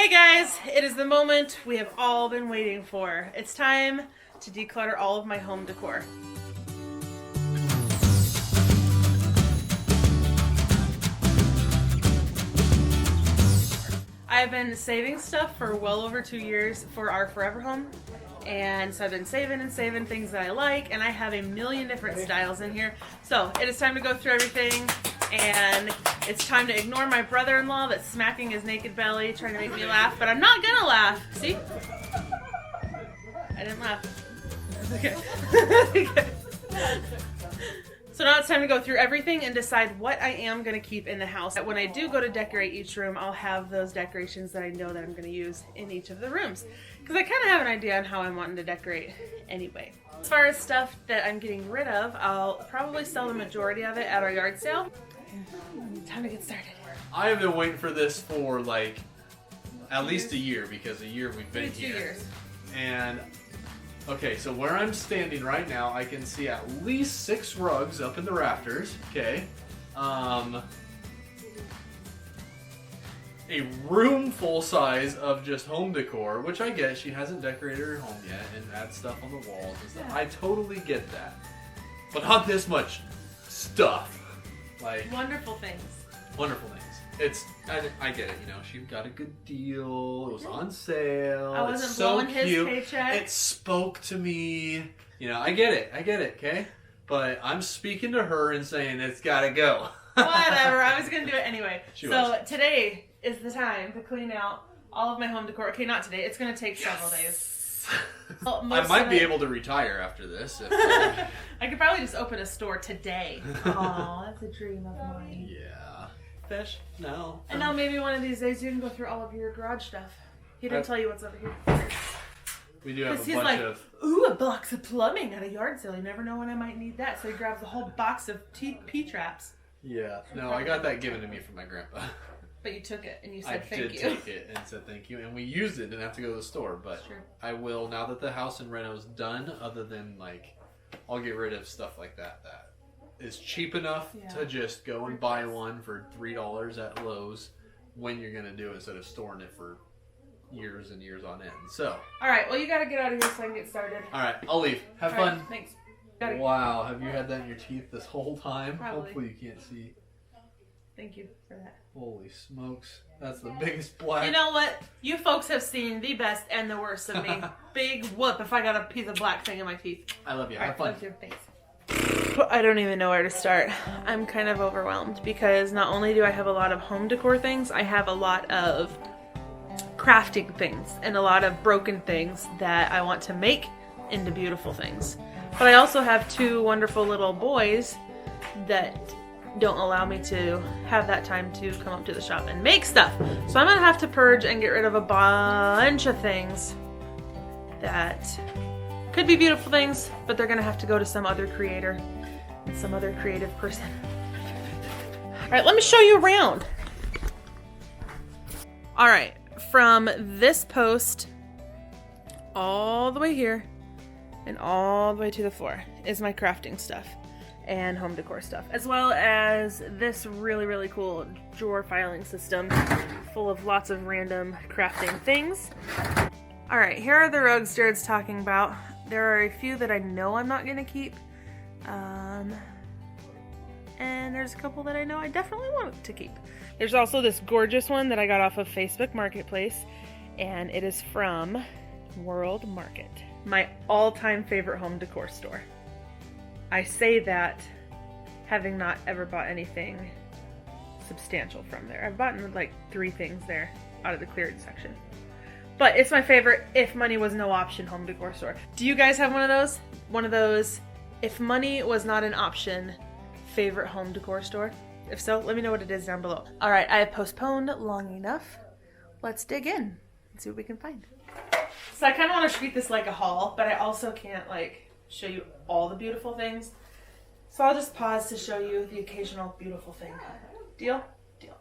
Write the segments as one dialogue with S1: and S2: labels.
S1: Hey guys, it is the moment we have all been waiting for. It's time to declutter all of my home decor. I've been saving stuff for well over 2 years for our forever home. And so I've been saving and saving things that I like, and I have a million different styles in here. So it is time to go through everything, and it's time to ignore my brother-in-law that's smacking his naked belly, trying to make me laugh, but I'm not gonna laugh. See? I didn't laugh. Okay. So now it's time to go through everything and decide what I am going to keep in the house. When I do go to decorate each room, I'll have those decorations that I know that I'm going to use in each of the rooms. Because I kind of have an idea on how I'm wanting to decorate anyway. As far as stuff that I'm getting rid of, I'll probably sell the majority of it at our yard sale. Time to get started.
S2: I have been waiting for this for like at least a year, because a year we've been here.
S1: 2 years.
S2: And okay, so where I'm standing right now, I can see at least 6 rugs up in the rafters. Okay, a room full size of just home decor, which I get. She hasn't decorated her home yet and had stuff on the walls and stuff. I totally get that, but not this much stuff. Like
S1: wonderful things.
S2: Wonderful things. I get it, you know, she got a good deal, it was on sale,
S1: I wasn't
S2: it's so
S1: blowing
S2: cute.
S1: his paycheck.
S2: It spoke to me, you know, I get it, okay? But I'm speaking to her and saying it's gotta go.
S1: Whatever, I was gonna do it anyway.
S2: So
S1: today is the time to clean out all of my home decor. Okay, not today, it's gonna take several days. Well,
S2: I might be able to retire after this. If,
S1: I could probably just open a store today. Aw, that's a dream of mine.
S2: Yeah. Fish? No.
S1: And now maybe one of these days you can go through all of your garage stuff. He didn't tell you what's over here.
S2: We do have a
S1: he's
S2: bunch
S1: like,
S2: of...
S1: ooh, a box of plumbing at a yard sale. You never know when I might need that. So he grabs a whole box of P-traps.
S2: Yeah. No, I got that given to me from my grandpa.
S1: But you took it and you said thank you.
S2: I did take it and said thank you, and we used it. Didn't have to go to the store, but
S1: sure.
S2: I will now that the house in Reno's done. Other than like, I'll get rid of stuff like that is cheap enough to just go and buy one for $3 at Lowe's when you're gonna do it, instead of storing it for years and years on end. So.
S1: All right. Well, you gotta get out of here so I can get started.
S2: All right. I'll leave. Have fun.
S1: Right, thanks.
S2: Wow. Have you had that in your teeth this whole time?
S1: Probably.
S2: Hopefully you can't see.
S1: Thank you for that.
S2: Holy smokes. That's the biggest black.
S1: You know what? You folks have seen the best and the worst of me. Big whoop if I got a piece of black thing in my teeth.
S2: I love you.
S1: All
S2: Have fun.
S1: Thanks. I don't even know where to start. I'm kind of overwhelmed because not only do I have a lot of home decor things, I have a lot of crafting things and a lot of broken things that I want to make into beautiful things. But I also have 2 wonderful little boys that don't allow me to have that time to come up to the shop and make stuff. So I'm gonna have to purge and get rid of a bunch of things that could be beautiful things, but they're gonna have to go to some other creator and some other creative person. All right, let me show you around. All right, from this post all the way here and all the way to the floor is my crafting stuff and home decor stuff, as well as this really, really cool drawer filing system full of lots of random crafting things. All right, here are the rugs Jared's talking about. There are a few that I know I'm not gonna keep, and there's a couple that I know I definitely want to keep. There's also this gorgeous one that I got off of Facebook Marketplace, and it is from World Market, my all-time favorite home decor store. I say that having not ever bought anything substantial from there. I've bought like 3 things there out of the clearance section. But it's my favorite if money was no option home decor store. Do you guys have one of those? One of those if money was not an option favorite home decor store? If so, let me know what it is down below. All right, I have postponed long enough. Let's dig in and see what we can find. So I kind of want to treat this like a haul, but I also can't like show you all the beautiful things. So I'll just pause to show you the occasional beautiful thing. Deal? Deal.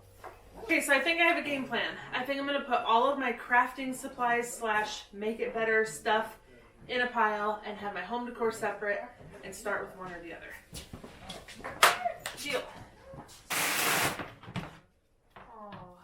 S1: Okay, so I think I have a game plan. I think I'm going to put all of my crafting supplies / make it better stuff in a pile and have my home decor separate and start with one or the other. Deal. Oh.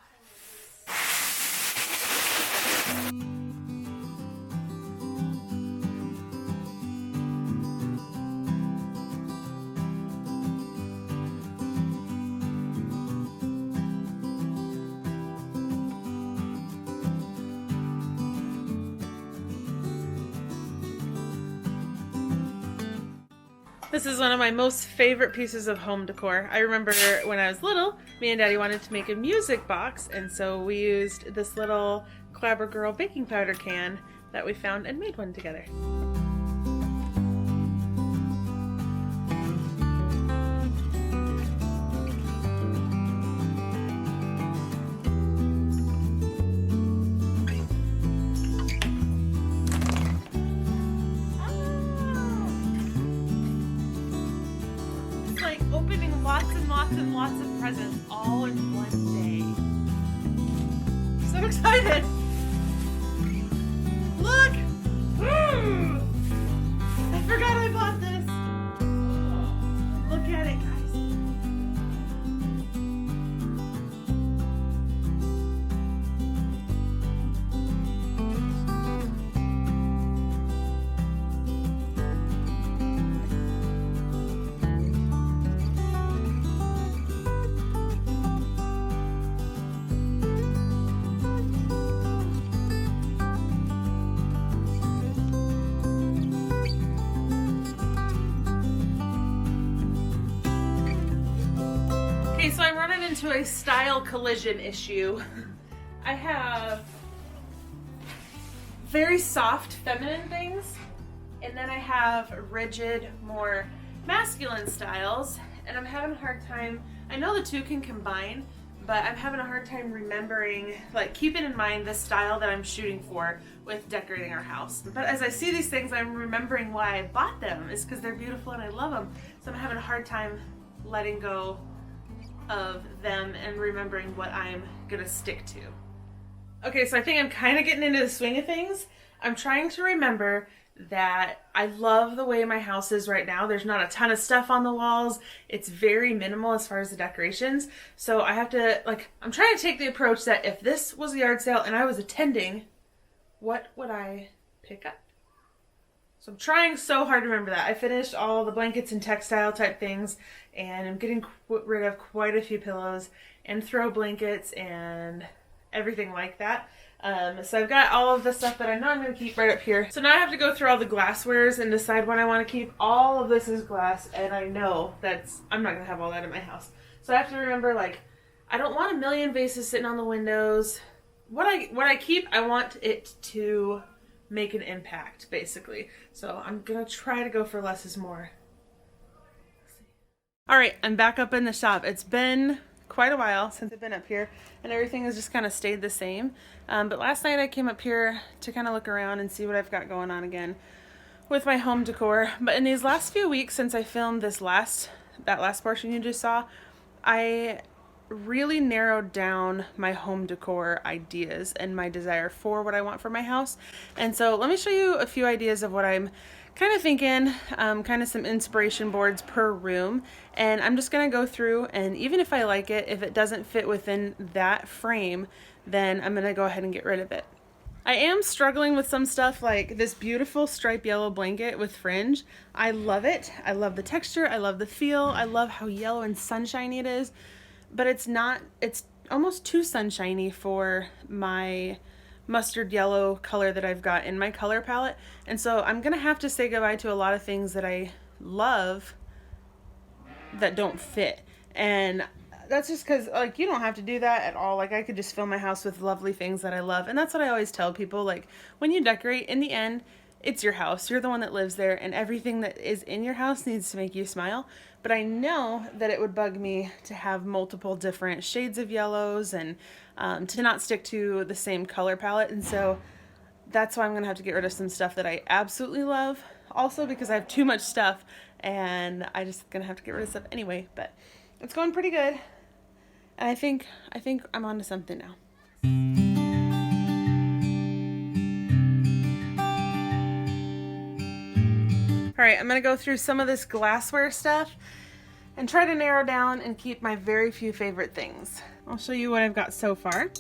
S1: This is one of my most favorite pieces of home decor. I remember when I was little, me and Daddy wanted to make a music box, and so we used this little Clabber Girl baking powder can that we found and made one together. Lots of presents all in one day. So excited! Look! I forgot I bought this. Look at it, guys. So I'm running into a style collision issue. I have very soft feminine things, and then I have rigid, more masculine styles, and I'm having a hard time. I know the two can combine, but I'm having a hard time remembering, like keeping in mind the style that I'm shooting for with decorating our house. But as I see these things, I'm remembering why I bought them. It's because they're beautiful and I love them. So I'm having a hard time letting go of them and remembering what I'm gonna stick to. Okay, so I think I'm kind of getting into the swing of things. I'm trying to remember that I love the way my house is right now. There's not a ton of stuff on the walls. It's very minimal as far as the decorations. So I have to, like, I'm trying to take the approach that if this was a yard sale and I was attending, what would I pick up? So I'm trying so hard to remember that. I finished all the blankets and textile type things, and I'm getting rid of quite a few pillows and throw blankets and everything like that. So I've got all of the stuff that I know I'm going to keep right up here. So now I have to go through all the glasswares and decide what I want to keep. All of this is glass, and I know I'm not going to have all that in my house. So I have to remember, like, I don't want a million vases sitting on the windows. What I keep, I want it to make an impact, basically. So I'm gonna try to go for less is more. All right, I'm back up in the shop. It's been quite a while since I've been up here, and everything has just kind of stayed the same. But last night I came up here to kind of look around and see what I've got going on again with my home decor. But in these last few weeks since I filmed that last portion you just saw, I really narrowed down my home decor ideas and my desire for what I want for my house. And so let me show you a few ideas of what I'm kind of thinking, kind of some inspiration boards per room. And I'm just going to go through, and even if I like it, if it doesn't fit within that frame, then I'm going to go ahead and get rid of it. I am struggling with some stuff like this beautiful striped yellow blanket with fringe. I love it. I love the texture. I love the feel. I love how yellow and sunshiny it is. But it's almost too sunshiny for my mustard yellow color that I've got in my color palette. And so I'm going to have to say goodbye to a lot of things that I love that don't fit. And that's just because, like, you don't have to do that at all. Like, I could just fill my house with lovely things that I love. And that's what I always tell people. Like, when you decorate, in the end, it's your house. You're the one that lives there, and everything that is in your house needs to make you smile. But I know that it would bug me to have multiple different shades of yellows and to not stick to the same color palette. And so that's why I'm going to have to get rid of some stuff that I absolutely love. Also because I have too much stuff, and I just going to have to get rid of stuff anyway. But it's going pretty good. And I think I'm onto something now. All right, I'm going to go through some of this glassware stuff and try to narrow down and keep my very few favorite things. I'll show you what I've got so far.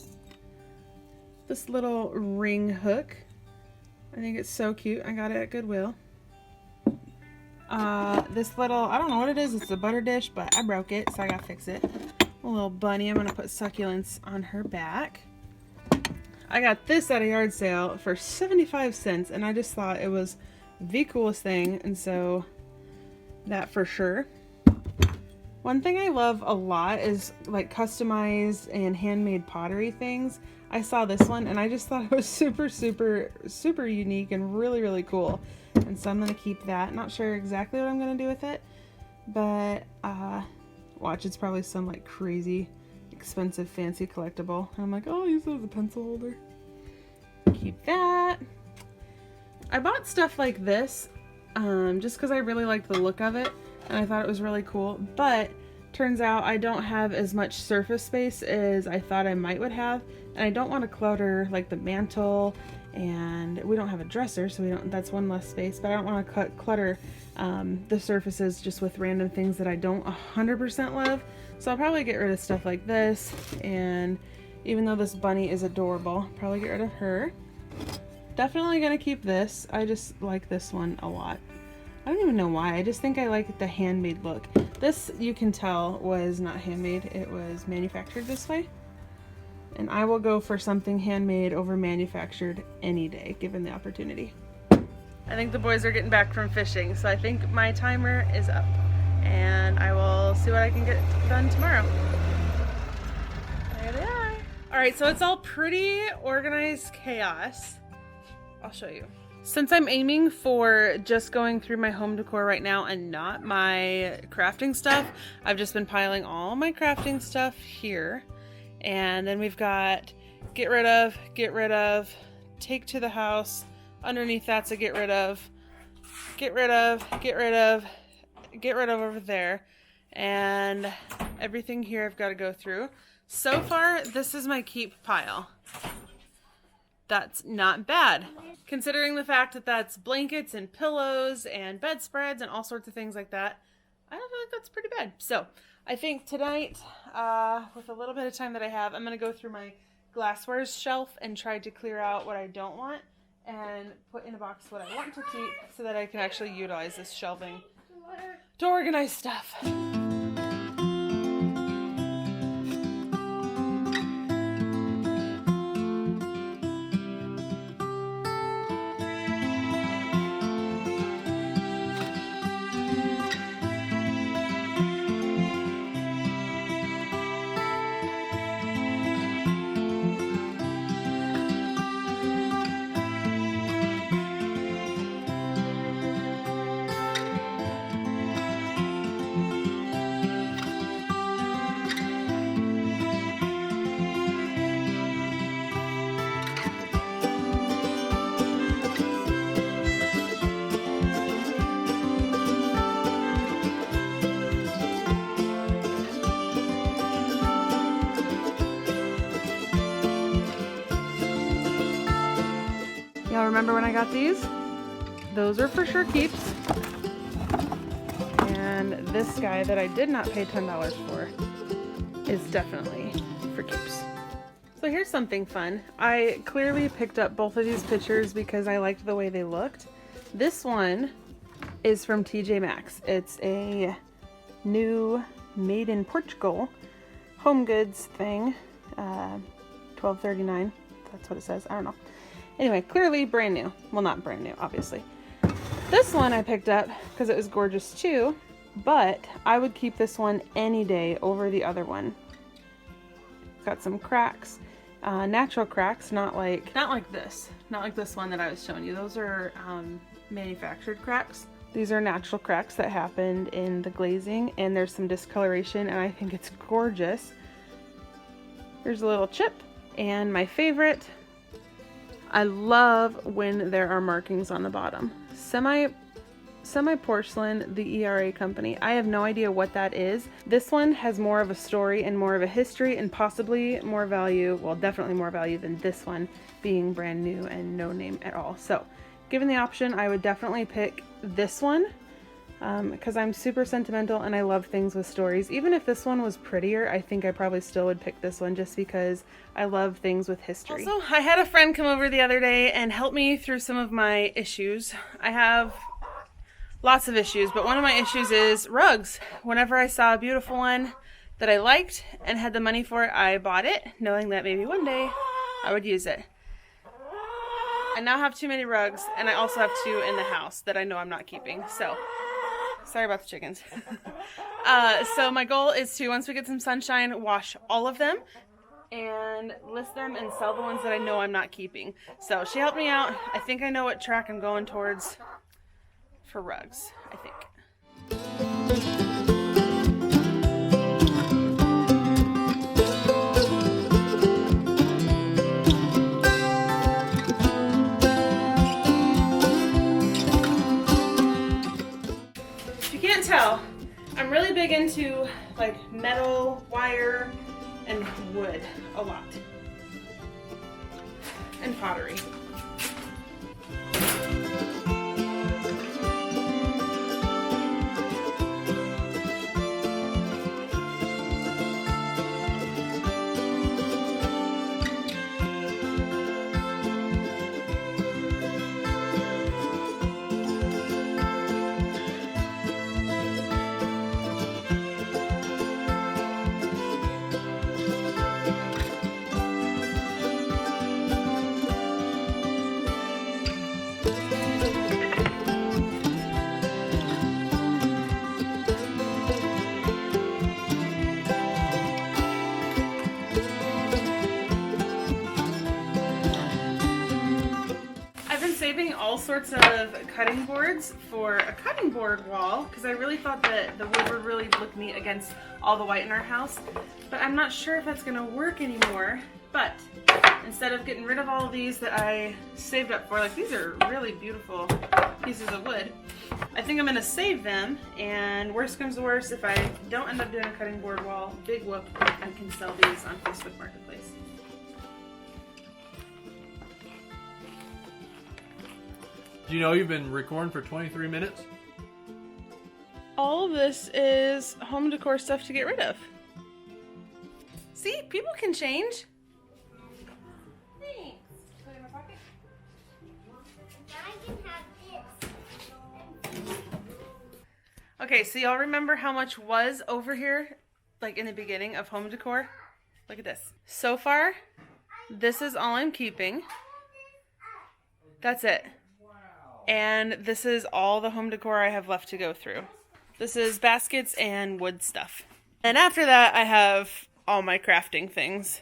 S1: This little ring hook. I think it's so cute. I got it at Goodwill. This little, I don't know what it is. It's a butter dish, but I broke it, so I got to fix it. A little bunny. I'm going to put succulents on her back. I got this at a yard sale for 75 cents, and I just thought it was the coolest thing, and so That for sure. One thing I love a lot is like customized and handmade pottery things. I saw this one and I just thought it was super, super, super unique and really, really cool. And so I'm going to keep that. Not sure exactly what I'm going to do with it, but watch, it's probably some like crazy expensive fancy collectible. And I'm like, oh, I'll use it as a pencil holder. Keep that. I bought stuff like this just because I really liked the look of it and I thought it was really cool, but turns out I don't have as much surface space as I thought I would have, and I don't want to clutter like the mantle, and we don't have a dresser, so that's one less space, but I don't want to clutter the surfaces just with random things that I don't 100% love. So I'll probably get rid of stuff like this, and even though this bunny is adorable, probably get rid of her. Definitely gonna keep this. I just like this one a lot. I don't even know why. I just think I like the handmade look. This, you can tell, was not handmade. It was manufactured this way. And I will go for something handmade over manufactured any day, given the opportunity. I think the boys are getting back from fishing, so I think my timer is up. And I will see what I can get done tomorrow. There they are. All right, so it's all pretty organized chaos. I'll show you. Since I'm aiming for just going through my home decor right now and not my crafting stuff, I've just been piling all my crafting stuff here. And then we've got get rid of, take to the house. Underneath that's a get rid of over there. And everything here I've got to go through. So far, this is my keep pile. That's not bad, considering the fact that that's blankets and pillows and bedspreads and all sorts of things like that. I don't feel like that's pretty bad. So I think tonight, with a little bit of time that I have, I'm going to go through my glassware shelf and try to clear out what I don't want and put in a box what I want to keep so that I can actually utilize this shelving to organize stuff. Y'all remember when I got these? Those are for sure keeps. And this guy that I did not pay $10 for is definitely for keeps. So here's something fun. I clearly picked up both of these pictures because I liked the way they looked. This one is from TJ Maxx. It's a new made in Portugal home goods thing. $12.39. That's what it says. I don't know. Anyway, clearly brand new. Well, not brand new, obviously. This one I picked up because it was gorgeous too, but I would keep this one any day over the other one. It's got some cracks, natural cracks, not like this one that I was showing you. Those are manufactured cracks. These are natural cracks that happened in the glazing, and there's some discoloration, and I think it's gorgeous. There's a little chip, and my favorite, I love when there are markings on the bottom. Semi Porcelain, the ERA company. I have no idea what that is. This one has more of a story and more of a history and possibly more value, well, definitely more value than this one being brand new and no name at all. So given the option, I would definitely pick this one because I'm super sentimental and I love things with stories. Even if this one was prettier, I think I probably still would pick this one just because I love things with history. Also, I had a friend come over the other day and help me through some of my issues. I have lots of issues, but one of my issues is rugs. Whenever I saw a beautiful one that I liked and had the money for it, I bought it, knowing that maybe one day I would use it. I now have too many rugs, and I also have two in the house that I know I'm not keeping. So Sorry about the chickens. So my goal is to, once we get some sunshine, wash all of them and list them and sell the ones that I know I'm not keeping. So she helped me out. I think I know what track I'm going towards for rugs, I think. Tell, I'm really big into like metal, wire, and wood a lot, and pottery. Saving all sorts of cutting boards for a cutting board wall because I really thought that the wood would really look neat against all the white in our house, but I'm not sure if that's gonna work anymore. But instead of getting rid of all of these that I saved up for, like these are really beautiful pieces of wood, I think I'm gonna save them, and worst comes to worst, if I don't end up doing a cutting board wall, big whoop, I can sell these on Facebook Marketplace.
S2: Do you know you've been recording for 23 minutes?
S1: All of this is home decor stuff to get rid of. See, people can change.
S3: Thanks. Put it in my pocket. Now I can have this.
S1: Okay, so y'all remember how much was over here, like in the beginning of home decor? Look at this. So far, this is all I'm keeping. That's it. And this is all the home decor I have left to go through. This is baskets and wood stuff. And after that, I have all my crafting things.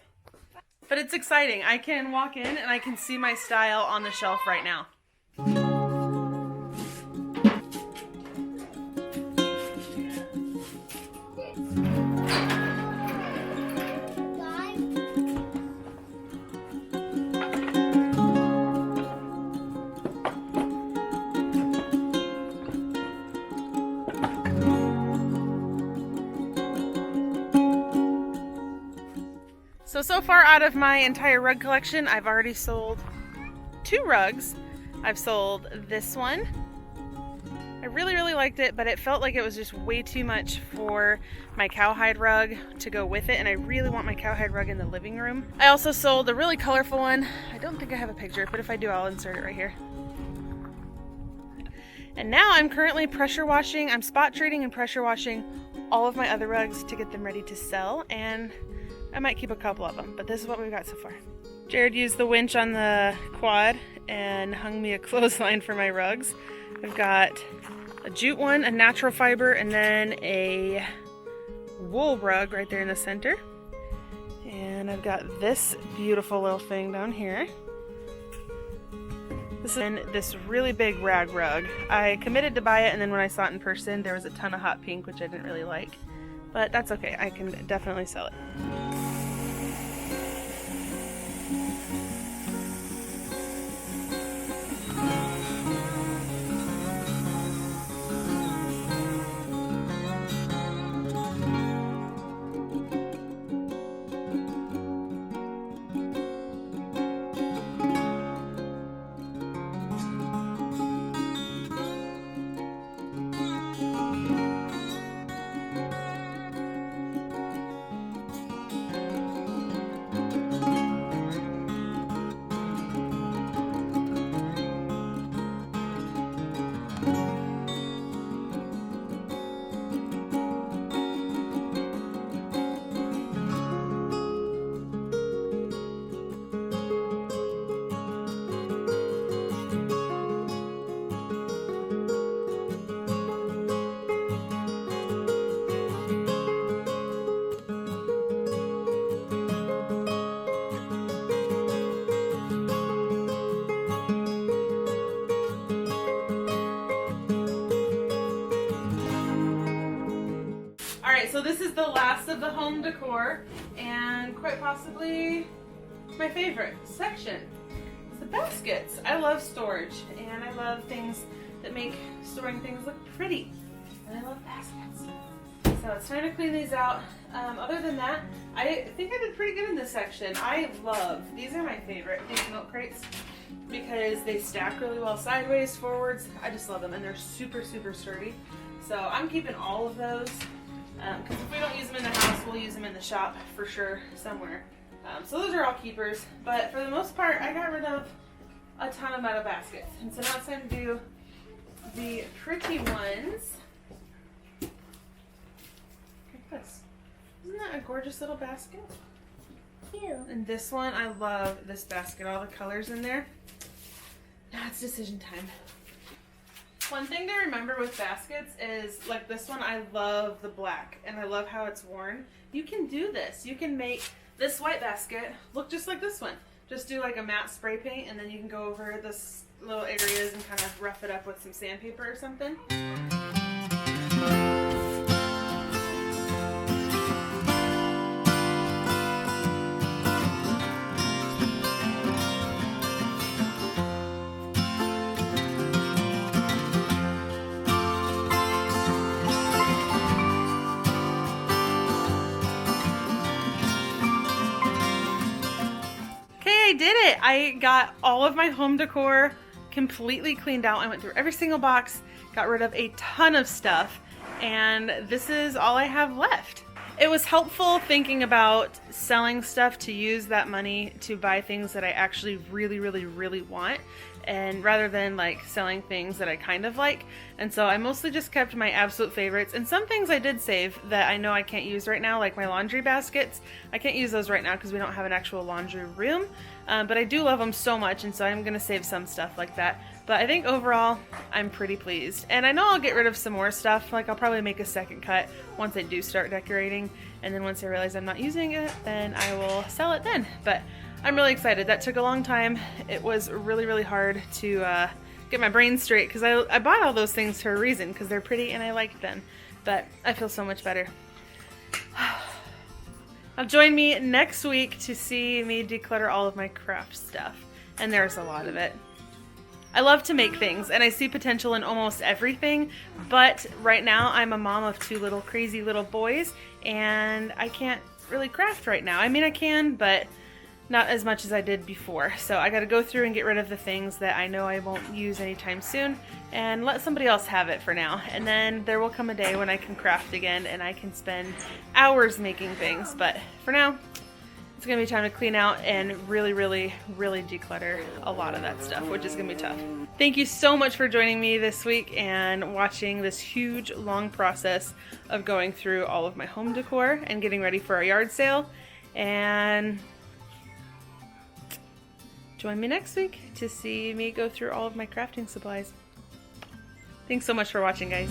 S1: But it's exciting. I can walk in and I can see my style on the shelf right now. So far out of my entire rug collection, I've already sold 2 rugs. I've sold this one. I really liked it, but it felt like it was just way too much for my cowhide rug to go with it, and I really want my cowhide rug in the living room. I also sold a really colorful one. I don't think I have a picture, but if I do, I'll insert it right here. And now I'm currently pressure washing. I'm spot treating and pressure washing all of my other rugs to get them ready to sell, and I might keep a couple of them, but this is what we've got so far. Jarrod used the winch on the quad and hung me a clothesline for my rugs. I've got a jute one, a natural fiber, and then a wool rug right there in the center. And I've got this beautiful little thing down here. This is this really big rag rug. I committed to buy it, and then when I saw it in person, there was a ton of hot pink, which I didn't really like. But that's okay, I can definitely sell it. so this is the last of the home decor, and quite possibly my favorite section. It's the baskets. I love storage, and I love things that make storing things look pretty. And I love baskets. So it's time to clean these out. Other than that, I think I did pretty good in this section. I love, these are my favorite, these milk crates, because they stack really well sideways, forwards. I just love them, and they're super, super sturdy. So I'm keeping all of those, because if we don't use them in the house, we'll use them in the shop for sure somewhere. So those are all keepers, but for the most part, I got rid of a ton of metal baskets. And so now it's time to do the pretty ones. This. Isn't that a gorgeous little basket?
S3: Cute.
S1: And this one, I love this basket, all the colors in there. Now it's decision time. One thing to remember with baskets is, like this one, I love the black, and I love how it's worn. You can do this. You can make this white basket look just like this one. Just do like a matte spray paint, and then you can go over this little areas and kind of rough it up with some sandpaper or something. I did it. I got all of my home decor completely cleaned out. I went through every single box, got rid of a ton of stuff, and this is all I have left. It was helpful thinking about selling stuff to use that money to buy things that I actually really, really, really want, and rather than like selling things that I kind of like. And so I mostly just kept my absolute favorites, and some things I did save that I know I can't use right now, like my laundry baskets. I can't use those right now because we don't have an actual laundry room, but I do love them so much, and so I'm gonna save some stuff like that. But I think overall I'm pretty pleased, and I know I'll get rid of some more stuff. Like I'll probably make a second cut once I do start decorating, and then once I realize I'm not using it, then I will sell it then. But I'm really excited. That took a long time. It was really, really hard to get my brain straight, because I bought all those things for a reason, because they're pretty and I liked them. But I feel so much better. Now join me next week to see me declutter all of my craft stuff, and there's a lot of it. I love to make things, and I see potential in almost everything, but right now I'm a mom of two little crazy little boys, and I can't really craft right now. I mean, I can, but not as much as I did before. So I gotta go through and get rid of the things that I know I won't use anytime soon and let somebody else have it for now. And then there will come a day when I can craft again and I can spend hours making things. But for now, it's gonna be time to clean out and really, really, really declutter a lot of that stuff, which is gonna be tough. Thank you so much for joining me this week and watching this huge, long process of going through all of my home decor and getting ready for our yard sale. And join me next week to see me go through all of my crafting supplies. Thanks so much for watching, guys.